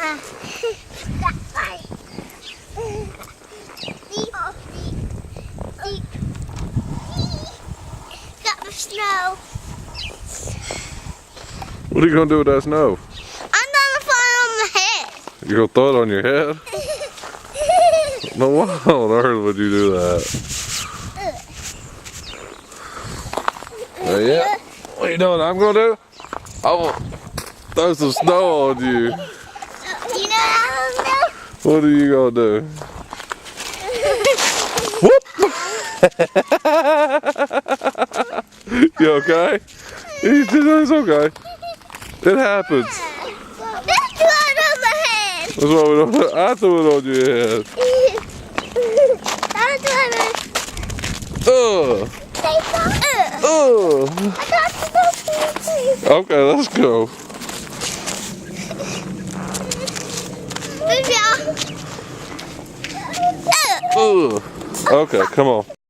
Got the snow. What are you gonna do with that snow? I'm gonna throw it on my head. You gonna throw it on your head? No, why on earth would you do that? Yeah. What you doing? I'm gonna do? I will throw some snow on you. You know what I'm gonna What are you gonna do? Whoop! You okay? It's okay. It happens. That's one on my head. That's why we don't. I threw it on your head. That's one Okay, let's go. Okay, come on.